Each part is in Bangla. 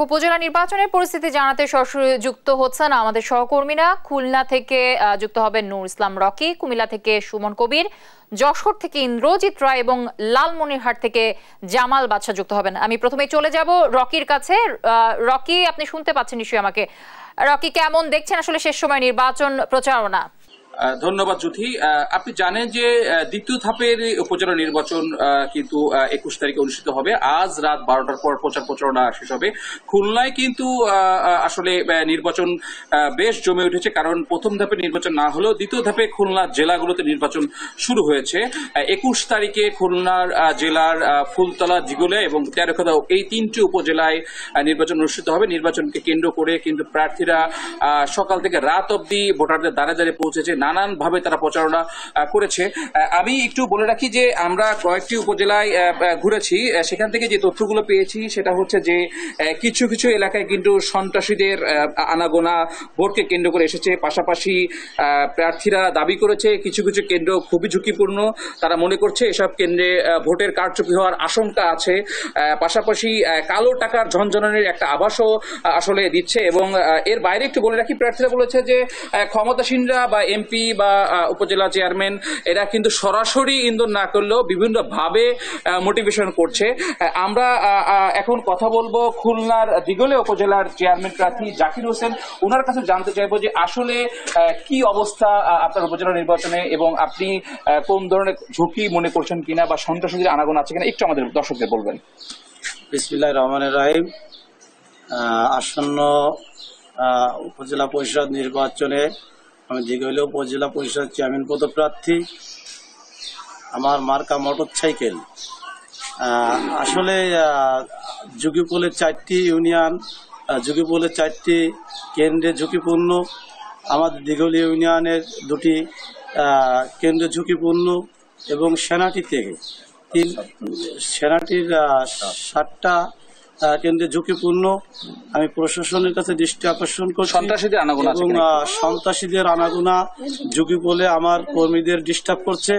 উপজেলা নির্বাচনের পরিস্থিতি জানাতে সরাসরি যুক্ত হচ্ছেন আমাদের সহকর্মীরা। খুলনা থেকে যুক্ত হবেন নূর ইসলাম রকি, কুমিল্লা থেকে সুমন কবির, যশোর থেকে ইন্দ্রজিৎ রায় এবং লালমনিরহাট থেকে জামাল বাদশা যুক্ত হবেন। আমি প্রথমে চলে যাব রকির কাছে। রকি, আপনি শুনতে পাচ্ছেন নিশ্চয়ই আমাকে? রকি, কেমন দেখছেন আসলে শেষ সময় নির্বাচন প্রচারণা? ধন্যবাদ জ্যোতি। আপনি জানেন যে দ্বিতীয় ধাপের উপজেলা নির্বাচন কিন্তু 21 তারিখে অনুষ্ঠিত হবে। আজ রাত 12টার পর প্রচারণা শেষ হবে। খুলনায় কিন্তু আসলে নির্বাচন বেশ জমে উঠেছে, কারণ প্রথম ধাপে নির্বাচন না হলেও দ্বিতীয় ধাপে খুলনা জেলাগুলোতে নির্বাচন শুরু হয়েছে। 21 তারিখে খুলনার জেলার ফুলতলা, দিঘলে এবং তেরোখাদা, এই তিনটি উপজেলায় নির্বাচন অনুষ্ঠিত হবে। নির্বাচনকে কেন্দ্র করে কিন্তু প্রার্থীরা সকাল থেকে রাত অবধি ভোটারদের দ্বারে দ্বারে পৌঁছেছে, নানানভাবে তারা প্রচারণা করেছে। আমি একটু বলে রাখি যে আমরা কয়েকটি উপজেলায় ঘুরেছি, সেখান থেকে যে তথ্যগুলো পেয়েছি সেটা হচ্ছে যে কিছু কিছু এলাকায় কিন্তু সন্ত্রাসীদের আনাগোনা ভোটকে কেন্দ্র করে এসেছে। পাশাপাশি প্রার্থীরা দাবি করেছে কিছু কিছু কেন্দ্র খুবই ঝুঁকিপূর্ণ, তারা মনে করছে এসব কেন্দ্রে ভোটের কারচুপি হওয়ার আশঙ্কা আছে। পাশাপাশি কালো টাকার ঝনঝনানির একটা আভাসও আসলে দিচ্ছে। এবং এর বাইরে একটু বলে রাখি, প্রার্থীরা বলেছে যে ক্ষমতাসীনরা বা এমপি বা উপজেলা চেয়ারম্যান এরা কিন্তু সরাসরি ইন্ধন না করলেও বিভিন্নভাবে মোটিভেশন করছে। আমরা এখন কথা বলবো খুলনার দিঘলে উপজেলার চেয়ারম্যান প্রার্থী জাকির হোসেন। ওনার কাছে জানতে চাইবো যে আসলে কি অবস্থা আপনার উপজেলা নির্বাচনে, এবং আপনি কোন ধরনের ঝুঁকি মনে করছেন কিনা বা সন্ত্রাসীদের আনাগোনা আছে কিনা একটু আমাদের দর্শকদের বলবেন। বিসমিল্লাহির রহমানির রহিম। আসন্ন উপজেলা পরিষদ নির্বাচনে আমি দিঘলে উপজেলা পরিষদ চেয়ারম্যান পদপ্রার্থী। আমার মার্কা মোটরসাইকেল। আসলে ঝুঁকিপূর্ণ 4টি ইউনিয়ন, ঝুঁকিপূর্ণ 4টি কেন্দ্রে ঝুঁকিপূর্ণ। আমাদের দিঘলি ইউনিয়নের 2টি কেন্দ্র ঝুঁকিপূর্ণ এবং সেনাটির 7টা কেন্দ্রে ঝুঁকিপূর্ণ। আমি প্রশাসনের কাছে দৃষ্টি আকর্ষণ করছি এবং সন্ত্রাসীদের আনাগোনা ঝুঁকি বলে আমার কর্মীদের ডিস্টার্ব করছে,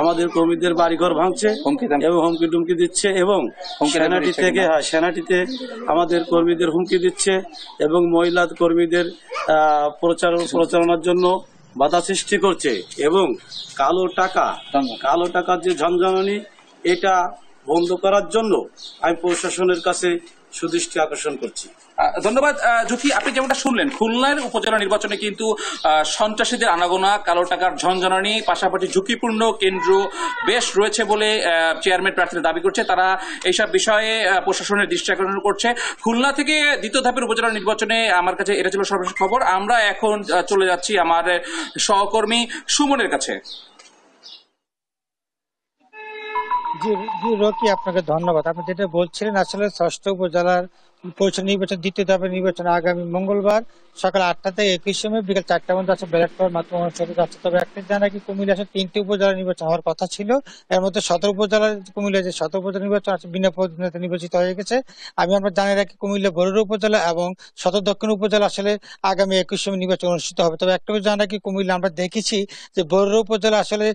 আমাদের কর্মীদের বাড়িঘর ভাঙছে এবং হুমকি টুমকি দিচ্ছে, এবং সেনাটিতে আমাদের কর্মীদের হুমকি দিচ্ছে এবং মহিলা কর্মীদের প্রচারণার জন্য বাধা সৃষ্টি করছে। এবং কালো টাকার যে ঝনঝনানি, এটা বন্ধ করার জন্য আমি প্রশাসনের কাছে সুদৃষ্টি আকর্ষণ করছি। ধন্যবাদ জ্যোতি। আপনি যেমনটা শুনলেন, খুলনার উপজেলা নির্বাচনে কিন্তু সন্ত্রাসীদের আনাগোনা, কালো টাকার ঝনঝনানি, পাশাপাশি ঝুঁকিপূর্ণ কেন্দ্র বেশ রয়েছে বলে চেয়ারম্যান প্রার্থীরা দাবি করছে। তারা এইসব বিষয়ে প্রশাসনের দৃষ্টি আকর্ষণ করছে। খুলনা থেকে দ্বিতীয় ধাপের উপজেলা নির্বাচনে আমার কাছে এটা ছিল সর্বশেষ খবর। আমরা এখন চলে যাচ্ছি আমার সহকর্মী সুমনের কাছে। জি জি রকি, আপনাকে ধন্যবাদ। আপনি যেটা বলছিলেন, আসলে 6ষ্ঠ উপজেলার পরিষদ নির্বাচন, দ্বিতীয় ধাপের নির্বাচন আগামী মঙ্গলবার সকাল 8টা থেকে 21 সময় বিকেল 4টা পর্যন্ত আছে ব্যালট পেপার মাধ্যমে অনুষ্ঠিত যাচ্ছে। তবে একটা জানা কি, কুমিল্লা আসলে 3টি উপজেলা নির্বাচন হওয়ার কথা ছিল। এর মধ্যে সদর উপজেলার কুমিল্লা যে সদর উপজেলা নির্বাচন আছে বিনা প্রতিদ্বন্দ্বিতায় নির্বাচিত হয়ে গেছে। আমরা জানিয়ে রাখি, কুমিল্লা বরুড়া উপজেলা এবং সদর দক্ষিণ উপজেলা আসলে আগামী 21 সময় নির্বাচন অনুষ্ঠিত হবে। তবে একটা জানা কি, কুমিল্লা আমরা দেখেছি যে বরুড়া উপজেলা আসলে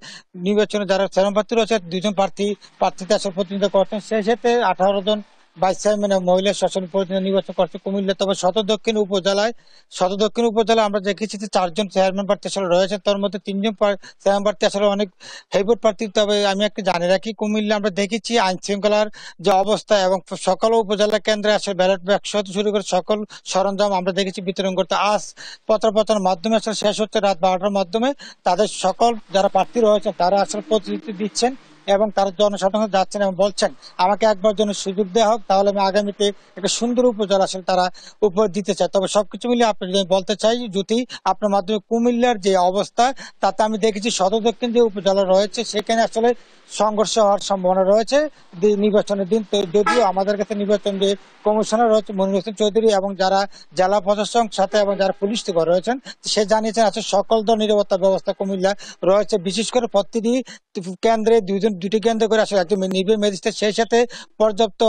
নির্বাচনে যারা চেয়ারম্যান প্রার্থী রয়েছে 2জন প্রার্থীতে আসলে প্রতিনিধিত্ব করতেন, সেই সাথে 18 জন ভাইস চেয়ারম্যান মহিলা শাসন প্রতিনিধি নির্বাচন করছে কুমিল্লা। তবে সদর দক্ষিণ উপজেলা আমরা দেখেছি যে 4 জন চেয়ারম্যান প্রার্থী আসলে রয়েছে, তার মধ্যে 3 জন চেয়ারম্যান প্রার্থী আসলে অনেক হেভিট প্রার্থী। তবে আমি একটা জানি রাখি, কুমিল্লা আমরা দেখেছি আইন শৃঙ্খলার যে অবস্থা এবং সকল উপজেলা কেন্দ্রে আসলে ব্যালট বাক্স হতে শুরু করে সকল সরঞ্জাম আমরা দেখেছি বিতরণ করতে। আজ পত্রপত্রের মাধ্যমে আসলে শেষ হচ্ছে রাত 12টার মাধ্যমে। তাদের সকল যারা প্রার্থী রয়েছে তারা আসলে প্রতিনিধিত্ব দিচ্ছেন এবং তারা জনসাধারণ যাচ্ছেন এবং বলছেন আমাকে একবার জন্য সুযোগ দেওয়া হোক, তাহলে আমি আগামীতে একটা সুন্দর উপজেলা আসলে তারা উপহার দিতে চায়। তবে সবকিছু মিলিয়ে আপনি যদি বলতে চাই, যদি আপনার মাধ্যমে কুমিল্লার যে অবস্থা, তাতে আমি দেখেছি সদর দক্ষিণ যে উপজেলা রয়েছে সেখানে আসলে সংঘর্ষ হওয়ার সম্ভাবনা রয়েছে নির্বাচনের দিন। তো যদিও আমাদের কাছে নির্বাচন যে কমিশনার রয়েছে মনির হোসেন চৌধুরী এবং যারা জেলা প্রশাসক সাথে এবং যারা পুলিশ থেকে রয়েছেন, সে জানিয়েছেন আছে সকল ধর নিরাপত্তা ব্যবস্থা কুমিল্লা রয়েছে। বিশেষ করে প্রতিটি কেন্দ্রে 2টি কেন্দ্র করে আসলে একজন নির্বাহী ম্যাজিস্ট্রেট, সেই সাথে পর্যাপ্ত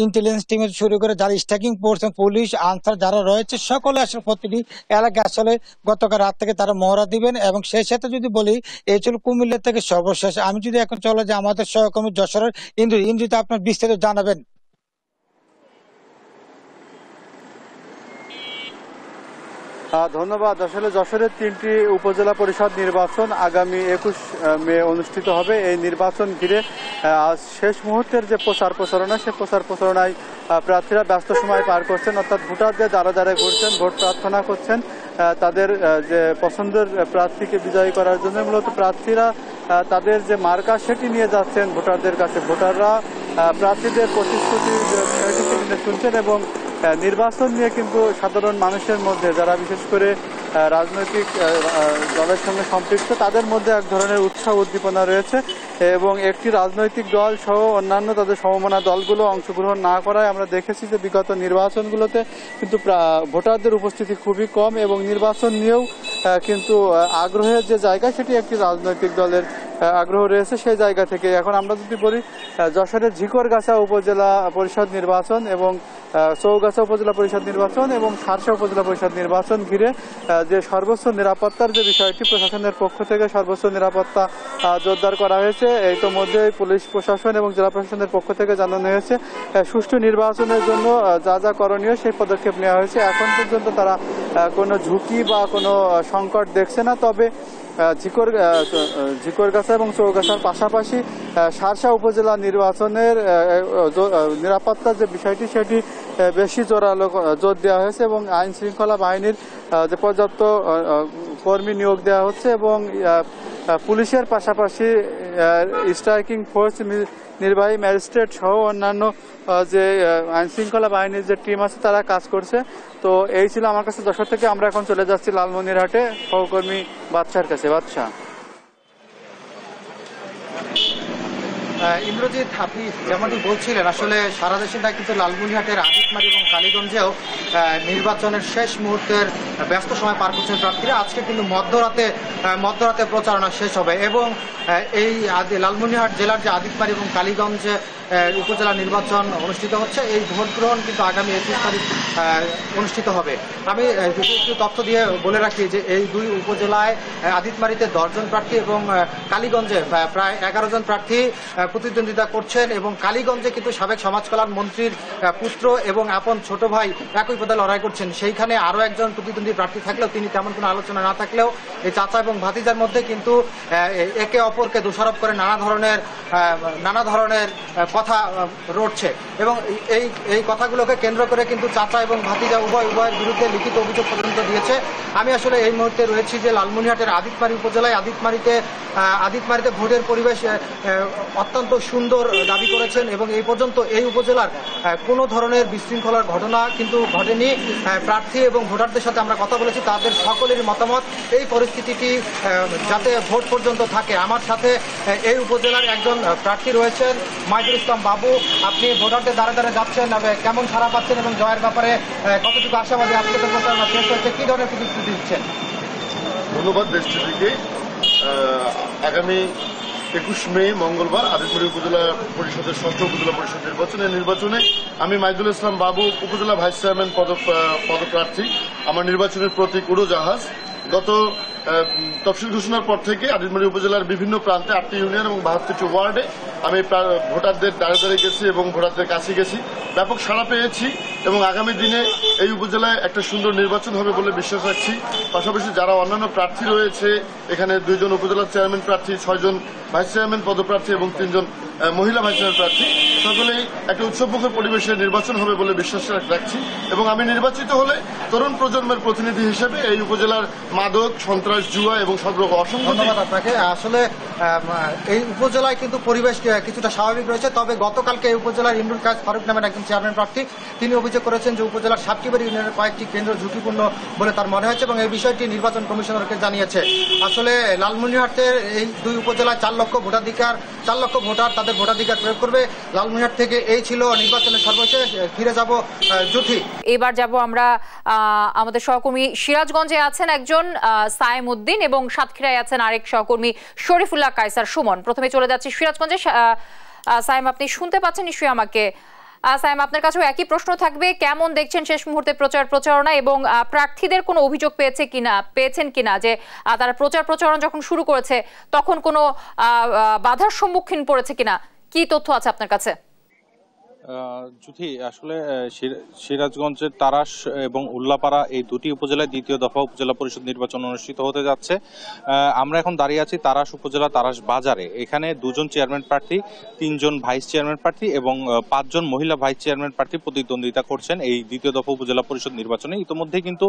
ইন্টেলিজেন্স টিম শুরু করে যারা স্ট্রাইকিং ফোর্স, পুলিশ, আনসার যারা রয়েছে সকলে আসলে প্রতিটি এলাকায় আসলে গতকাল রাত থেকে তারা মহড়া দিবেন। এবং সেই সাথে যদি বলি, এই ছিল কুমিল্লা থেকে সর্বশেষ। আমি যদি এখন চলে যাই আমাদের সহকর্মী যশোরের ইন্দ্রজিৎ, আপনার বিস্তারিত জানাবেন। ধন্যবাদ। আসলে যশোরের 3টি উপজেলা পরিষদ নির্বাচন আগামী 21 মে অনুষ্ঠিত হবে। এই নির্বাচন ঘিরে আজ শেষ মুহূর্তের যে প্রচার প্রচারণা, সে প্রচার প্রচারণায় প্রার্থীরা ব্যস্ত সময় পার করছেন, অর্থাৎ ভোটারদের দ্বারা দ্বারা ঘুরছেন, ভোট প্রার্থনা করছেন তাদের যে পছন্দের প্রার্থীকে বিজয়ী করার জন্য। মূলত প্রার্থীরা তাদের যে মার্কা সেটি নিয়ে যাচ্ছেন ভোটারদের কাছে। ভোটাররা প্রার্থীদের প্রতিশ্রুতি শুনছেন এবং নির্বাচন নিয়ে কিন্তু সাধারণ মানুষের মধ্যে, যারা বিশেষ করে রাজনৈতিক দলের সঙ্গে সম্পৃক্ত, তাদের মধ্যে এক ধরনের উৎসাহ উদ্দীপনা রয়েছে এবং একটি রাজনৈতিক দল সহ অন্যান্য তাদের সমমনা দলগুলো অংশগ্রহণ না করায় আমরা দেখেছি যে বিগত নির্বাচনগুলোতে কিন্তু ভোটারদের উপস্থিতি খুবই কম এবং নির্বাচন নিয়েও কিন্তু আগ্রহের যে জায়গা, সেটি একটি রাজনৈতিক দলের আগ্রহ রয়েছে। সেই জায়গা থেকে এখন আমরা যদি বলি, যশোরের ঝিকরগাছা উপজেলা পরিষদ নির্বাচন এবং চৌগাছা উপজেলা পরিষদ নির্বাচন এবং শার্শা উপজেলা পরিষদ নির্বাচন ঘিরে যে সর্বোচ্চ নিরাপত্তার যে বিষয়টি, প্রশাসনের পক্ষ থেকে সর্বোচ্চ নিরাপত্তা জোরদার করা হয়েছে। ইতোমধ্যে পুলিশ প্রশাসন এবং জেলা প্রশাসনের পক্ষ থেকে জানানো হয়েছে সুষ্ঠু নির্বাচনের জন্য যা যা করণীয় সেই পদক্ষেপ নেওয়া হয়েছে। এখন পর্যন্ত তারা কোনো ঝুঁকি বা কোনো সংকট দেখছে না। তবে ঝিকরগাছা এবং চৌগাছার পাশাপাশি শার্শা উপজেলা নির্বাচনের নিরাপত্তার যে বিষয়টি, সেটি বেশি জোর দেওয়া হয়েছে এবং আইন শৃঙ্খলা বাহিনীর যে পর্যাপ্ত কর্মী নিয়োগ দেওয়া হচ্ছে এবং পুলিশের পাশাপাশি স্ট্রাইকিং ফোর্স, নির্বাহী ম্যাজিস্ট্রেট সহ অন্যান্য যে আইন শৃঙ্খলা বাহিনীর যে টিম আছে তারা কাজ করছে। তো এই ছিল আমার কাছে যশোর থেকে। আমরা এখন চলে যাচ্ছি লালমনিরহাটে সহকর্মী বাদশার কাছে। বাদশা। ইন্দ্রজিৎ, আপনি যেমনটি বলছিলেন, আসলে সারা দেশে না কিন্তু লালমনিরহাটের আদিতমারি এবং কালীগঞ্জেও নির্বাচনের শেষ মুহূর্তের ব্যস্ত সময় পার করছেন প্রার্থীরা। আজকে কিন্তু মধ্যরাতে প্রচারণা শেষ হবে এবং এই লালমনিরহাট জেলার যে আদিতমারি এবং কালীগঞ্জে উপজেলা নির্বাচন অনুষ্ঠিত হচ্ছে, এই ভোট গ্রহণ কিন্তু আগামী 21 তারিখ অনুষ্ঠিত হবে। আমি একটু তথ্য দিয়ে বলে রাখি যে এই দুই উপজেলায় আদিতমারিতে 10 জন প্রার্থী এবং কালীগঞ্জে প্রায় 11 জন প্রার্থী প্রতিদ্বন্দ্বিতা করছেন এবং কালীগঞ্জে কিন্তু সাবেক সমাজ কল্যাণ মন্ত্রীর পুত্র এবং আপন ছোট ভাই একই পদে লড়াই করছেন। সেইখানে আরও একজন প্রতিদ্বন্দ্বী প্রার্থী থাকলেও তিনি তেমন কোনো আলোচনা না থাকলেও এই চাচা এবং ভাতিজার মধ্যে কিন্তু একে অপরকে দোষারোপ করে নানা ধরনের কথা রটছে এবং এই কথাগুলোকে কেন্দ্র করে কিন্তু চাচা এবং ভাতিজা উভয়ের বিরুদ্ধে লিখিত অভিযোগ পর্যন্ত দিয়েছে। আমি আসলে এই মুহূর্তে রয়েছি যে লালমনিরহাটের আদিতমারি উপজেলায়। আদিতমারিতে ভোটের পরিবেশ অত্যন্ত সুন্দর দাবি করেছেন এবং এই পর্যন্ত এই উপজেলার কোনো ধরনের বিশৃঙ্খলার ঘটনা কিন্তু ঘটেনি। প্রার্থী এবং ভোটারদের সাথে আমরা কথা বলেছি, তাদের সকলেরই মতামত এই পরিস্থিতিটি যাতে ভোট পর্যন্ত থাকে। আমার সাথে এই উপজেলার একজন প্রার্থী রয়েছেন, মাইদুল ইসলাম বাবু। আপনি ভোটারদের দ্বারে দ্বারে যাচ্ছেন, কেমন সাড়া পাচ্ছেন এবং জয়ের ব্যাপারে কতটুকু আশাবাদী? আজকে তো প্রচারণা শেষ হয়েছে, কি ধরনের প্রতিশ্রুতি দিচ্ছেন? ধন্যবাদ। দেশটিকে আগামী 21 মে মঙ্গলবার আদিতমারি উপজেলা পরিষদের 6ষ্ঠ উপজেলা পরিষদ নির্বাচনে আমি মাইদুল ইসলাম বাবু, উপজেলা ভাইস চেয়ারম্যান পদপ্রার্থী। আমার নির্বাচনের প্রতীক উড়োজাহাজ। গত তফসিল ঘোষণার পর থেকে আদিতমারি উপজেলার বিভিন্ন প্রান্তে 8টি ইউনিয়ন এবং 72টি ওয়ার্ডে আমি ভোটারদের দ্বারে দ্বারে গেছি এবং ভোটারদের কাছে গেছি, ব্যাপক সাড়া পেয়েছি এবং আগামী দিনে এই উপজেলায় একটা সুন্দর নির্বাচন হবে বলে বিশ্বাস রাখছি। পাশাপাশি যারা অন্যান্য প্রার্থী রয়েছে, এখানে 2 জন উপজেলা চেয়ারম্যান প্রার্থী, 6 জন ভাইস চেয়ারম্যান পদপ্রার্থী এবং 3 জন মহিলা ভাইস চেয়ারম্যান প্রার্থী, সকলেই একটা উৎসবমুখর পরিবেশে নির্বাচন হবে বলে বিশ্বাস রাখছি এবং আমি নির্বাচিত হলে তরুণ প্রজন্মের প্রতিনিধি হিসেবে এই উপজেলার মাদক, সন্ত্রাস, জুয়া এবং সব রকম অসংখ্য ধন্যবাদ আপনাকে। আসলে এই উপজেলায় কিন্তু পরিবেশ কিছুটা স্বাভাবিক রয়েছে, তবে গতকালকে এই উপজেলার ইমরুল কায়েস ফারুক নামের একজন চেয়ারম্যান প্রার্থী তিনি অভিযোগ করেছেন যে উপজেলার সাতটিবাড়ি ইউনিয়নের কয়েকটি কেন্দ্র ঝুঁকিপূর্ণ বলে তার মনে হয়েছে এবং এই বিষয়টি নির্বাচন কমিশনারকে জানিয়েছে। আসলে লালমনিরহাটের এই দুই উপজেলায় 4 লক্ষ ভোটার তাদের ভোটাধিকার প্রয়োগ করবে। লালমনিরহাট থেকে এই ছিল নির্বাচনের সর্বশেষ। ফিরে যাব জুথি। এবার যাব আমরা আমাদের সহকর্মী সিরাজগঞ্জে আছেন একজন সায়েম উদ্দিন এবং সাতক্ষীরায় আছেন আরেক সহকর্মী শরীফুল্লাহ কায়সার সুমন। প্রথমে চলে যাচ্ছি সিরাজগঞ্জে। সায়েম, আপনি শুনতে পাচ্ছেন নিশ্চয়ই আমাকে? সায়েম, আপনার কাছেও একই প্রশ্ন থাকবে, কেমন দেখছেন শেষ মুহূর্তে প্রচারণা এবং প্রার্থীদের কোনো অভিযোগ পেয়েছেন কিনা যে তারা প্রচারণা যখন শুরু করেছে তখন কোনো বাধার সম্মুখীন পড়েছে কিনা? কি তথ্য আছে আপনার কাছে? যুথি, আসলে সিরাজগঞ্জের তারাস এবং উল্লাপাড়া এই দুটি উপজেলায় দ্বিতীয় দফা উপজেলা পরিষদ নির্বাচন অনুষ্ঠিত হতে যাচ্ছে। আমরা এখন দাঁড়িয়ে আছি তারাস উপজেলা তারাস বাজারে। এখানে 2 জন চেয়ারম্যান প্রার্থী, 3 জন ভাইস চেয়ারম্যান প্রার্থী এবং 5 জন মহিলা ভাইস চেয়ারম্যান প্রার্থী প্রতিদ্বন্দ্বিতা করছেন এই দ্বিতীয় দফা উপজেলা পরিষদ নির্বাচনে। ইতিমধ্যে কিন্তু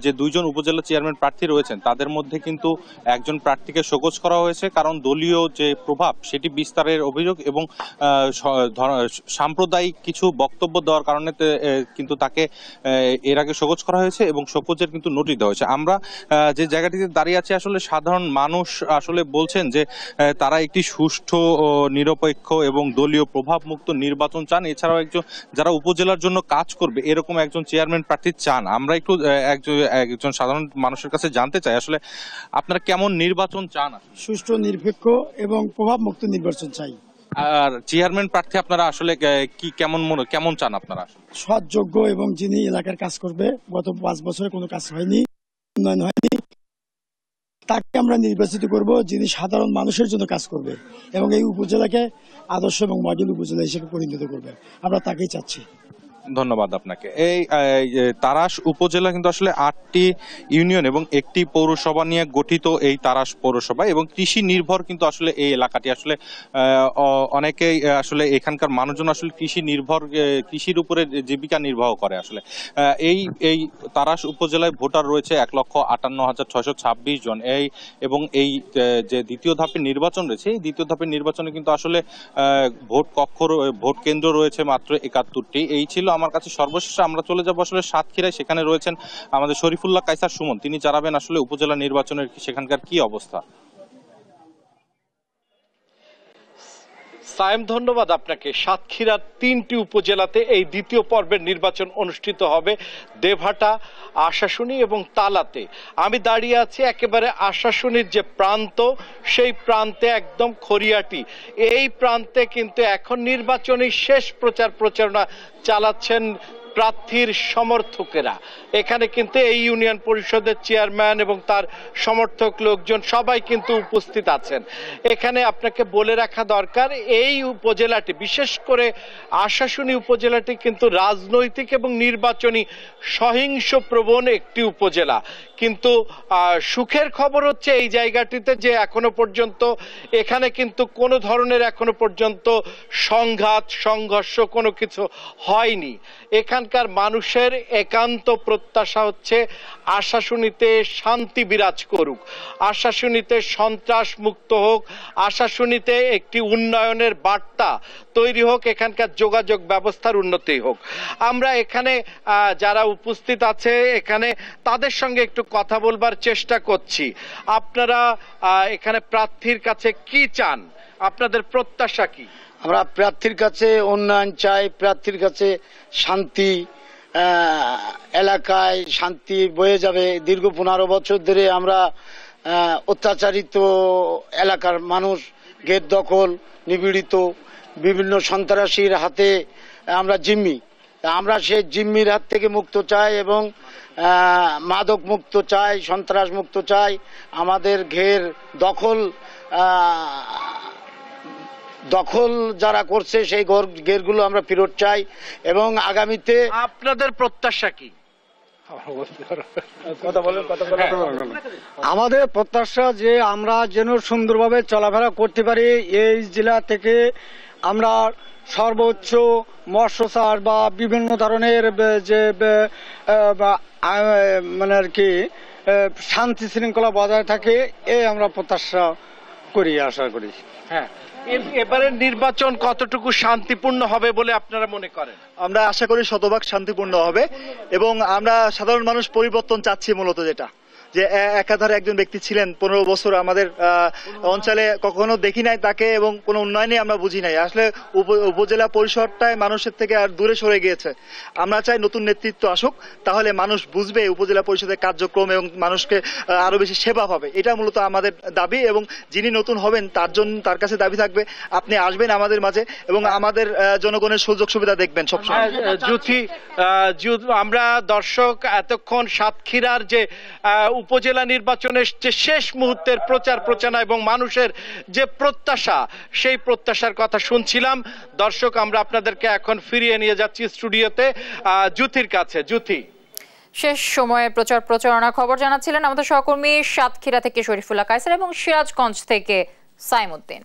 যে 2 জন উপজেলা চেয়ারম্যান প্রার্থী রয়েছেন তাদের মধ্যে কিন্তু একজন প্রার্থীকে শোকজ করা হয়েছে, কারণ দলীয় যে প্রভাব সেটি বিস্তারের অভিযোগ এবং সাম্প্রদায়িক কিছু বক্তব্য দেওয়ার কারণে কিন্তু তাকে এর আগে শোকজ করা হয়েছে এবং শোকজের কিন্তু নোটিশ দেওয়া হয়েছে। আমরা যে জায়গাটিতে দাঁড়িয়ে আছি, আসলে সাধারণ মানুষ আসলে বলছেন যে তারা একটি সুষ্ঠু, নিরপেক্ষ এবং দলীয় প্রভাব মুক্ত নির্বাচন চান। এছাড়াও যারা উপজেলার জন্য কাজ করবে এরকম একজন চেয়ারম্যান প্রার্থী চান। আমরা একটু একজন সাধারণ মানুষের কাছে জানতে চাই, আসলে আপনারা কেমন নির্বাচন চান? সুষ্ঠু, নিরপেক্ষ এবং প্রভাব মুক্ত নির্বাচন চাই। আর চেয়ারম্যান প্রার্থী আপনারা আসলে কেমন চান? আপনারা সৎ, যোগ্য এবং যিনি এলাকার কাজ করবে, গত 5 বছরে কোনো কাজ হয়নি, উন্নয়ন হয়নি, তাকে আমরা নির্বাচিত করব, যিনি সাধারণ মানুষের জন্য কাজ করবে এবং এই উপজেলাকে আদর্শ এবং মডেল উপজেলা হিসেবে পরিণত করবে। আমরা তাকেই চাচ্ছি। ধন্যবাদ আপনাকে। এই তারাস উপজেলা কিন্তু আসলে 8টি ইউনিয়ন এবং 1টি পৌরসভা নিয়ে গঠিত এই তারাস পৌরসভা, এবং কৃষি নির্ভর কিন্তু আসলে এই এলাকাটি। আসলে অনেকেই আসলে এখানকার মানুষজন আসলে কৃষির উপরে জীবিকা নির্বাহ করে। আসলে এই তারাস উপজেলায় ভোটার রয়েছে 1,58,626 জন। এবং এই যে দ্বিতীয় ধাপের নির্বাচন রয়েছে, এই দ্বিতীয় ধাপের নির্বাচনে কিন্তু আসলে ভোট কেন্দ্র রয়েছে মাত্র 71টি। এই ছিল আমার কাছে সর্বশেষ। আমরা চলে যাব আসলে সাতক্ষীরায়। সেখানে রয়েছেন আমাদের শরীফুল্লাহ কায়সার সুমন, তিনি জানাবেন আসলে উপজেলা নির্বাচনের সেখানকার কি অবস্থা। সায়েম, ধন্যবাদ আপনাকে। সাতক্ষীরার 3টি উপজেলাতে এই দ্বিতীয় পর্বের নির্বাচন অনুষ্ঠিত হবে, দেবহাটা, আশাশুনি এবং তালাতে। আমি দাঁড়িয়ে আছি একেবারে আশাশুনির যে প্রান্ত, সেই প্রান্তে একদম খড়িয়াটি। এই প্রান্তে কিন্তু এখন নির্বাচনী শেষ প্রচারণা চালাচ্ছেন প্রার্থীর সমর্থকেরা। এখানে কিন্তু এই ইউনিয়ন পরিষদের চেয়ারম্যান এবং তার সমর্থক লোকজন সবাই কিন্তু উপস্থিত আছেন। এখানে আপনাকে বলে রাখা দরকার, এই উপজেলাটি, বিশেষ করে আশাশুনি উপজেলাটি কিন্তু রাজনৈতিক এবং নির্বাচনী সহিংস প্রবণ একটি উপজেলা। কিন্তু সুখের খবর হচ্ছে এই জায়গাটিতে যে এখনো পর্যন্ত এখানে কিন্তু কোনো ধরনের এখনো পর্যন্ত সংঘাত, সংঘর্ষ কোনো কিছু হয়নি। এখানকার মানুষের একান্ত প্রত্যাশা হচ্ছে আশাশুনিতে শান্তি বিরাজ করুক, আশাশুনিতে সন্ত্রাস মুক্ত হোক, আশাশুনিতে একটি উন্নয়নের বার্তা তৈরি হোক, এখানকার যোগাযোগ ব্যবস্থার উন্নতি হোক। আমরা এখানে যারা উপস্থিত আছে এখানে তাদের সঙ্গে একটু কথা বলবার চেষ্টা করছি। আপনারা এখানে প্রার্থীর কাছে কি চান? আপনাদের প্রত্যাশা কি? আমরা প্রার্থীর কাছে উন্নয়ন চাই, প্রার্থীর কাছে শান্তি, এলাকায় শান্তি বয়ে যাবে। দীর্ঘ 15 বছর ধরে আমরা অত্যাচারিত এলাকার মানুষ, গেট দখল, নিপীড়িত, বিভিন্ন সন্ত্রাসীর হাতে আমরা জিম্মি। আমরা সেই জিম্মির হাত থেকে মুক্ত চাই এবং মাদক মুক্ত চাই, সন্ত্রাস মুক্ত চাই। আমাদের ঘের দখল যারা করছে সেই ঘেরগুলো আমরা ফেরত চাই এবং আগামীতে। আপনাদের প্রত্যাশা কি? আমাদের প্রত্যাশা যে আমরা যেন সুন্দরভাবে চলাফেরা করতে পারি। এই জেলা থেকে আমরা সর্বোচ্চ মৎস্যচাষ বা বিভিন্ন ধরনের যে মানে আর কি শান্তি শৃঙ্খলা বজায় থাকে, আমরা প্রত্যাশা করি, আশা করি। হ্যাঁ, এবারের নির্বাচন কতটুকু শান্তিপূর্ণ হবে বলে আপনারা মনে করেন? আমরা আশা করি 100% শান্তিপূর্ণ হবে এবং আমরা সাধারণ মানুষ পরিবর্তন চাচ্ছি। মূলত যেটা যে একাধারে একজন ব্যক্তি ছিলেন 15 বছর আমাদের অঞ্চলে, কখনো দেখি নাই তাকে এবং কোনো উন্নয়নে আমরা বুঝি নাই। আসলে উপজেলা পরিষদটাই মানুষের থেকে আর দূরে সরে গিয়েছে। আমরা চাই নতুন নেতৃত্ব আসুক, তাহলে মানুষ বুঝবে উপজেলা পরিষদের কার্যক্রম এবং মানুষকে আরো বেশি সেবা পাবে। এটা মূলত আমাদের দাবি এবং যিনি নতুন হবেন তার কাছে দাবি থাকবে আপনি আসবেন আমাদের মাঝে এবং আমাদের জনগণের সুযোগ সুবিধা দেখবেন সবসময়। আমরা দর্শক এতক্ষণ সাতক্ষীরার যে উপজেলা নির্বাচনের যে শেষ মুহূর্তের প্রচার প্রচারণা এবং মানুষের যে প্রত্যাশা, সেই প্রত্যাশার কথা শুনছিলাম। দর্শক, আমরা আপনাদেরকে এখন ফিরিয়ে নিয়ে যাচ্ছি স্টুডিওতে জ্যোতির কাছে। জ্যোতি, শেষ সময়ে প্রচার প্রচারণা খবর জানাচ্ছিলেন আমাদের সহকর্মী সাতক্ষীরা থেকে শরীফুল্লাহ কায়সার এবং সিরাজগঞ্জ থেকে সাইমুদ্দিন।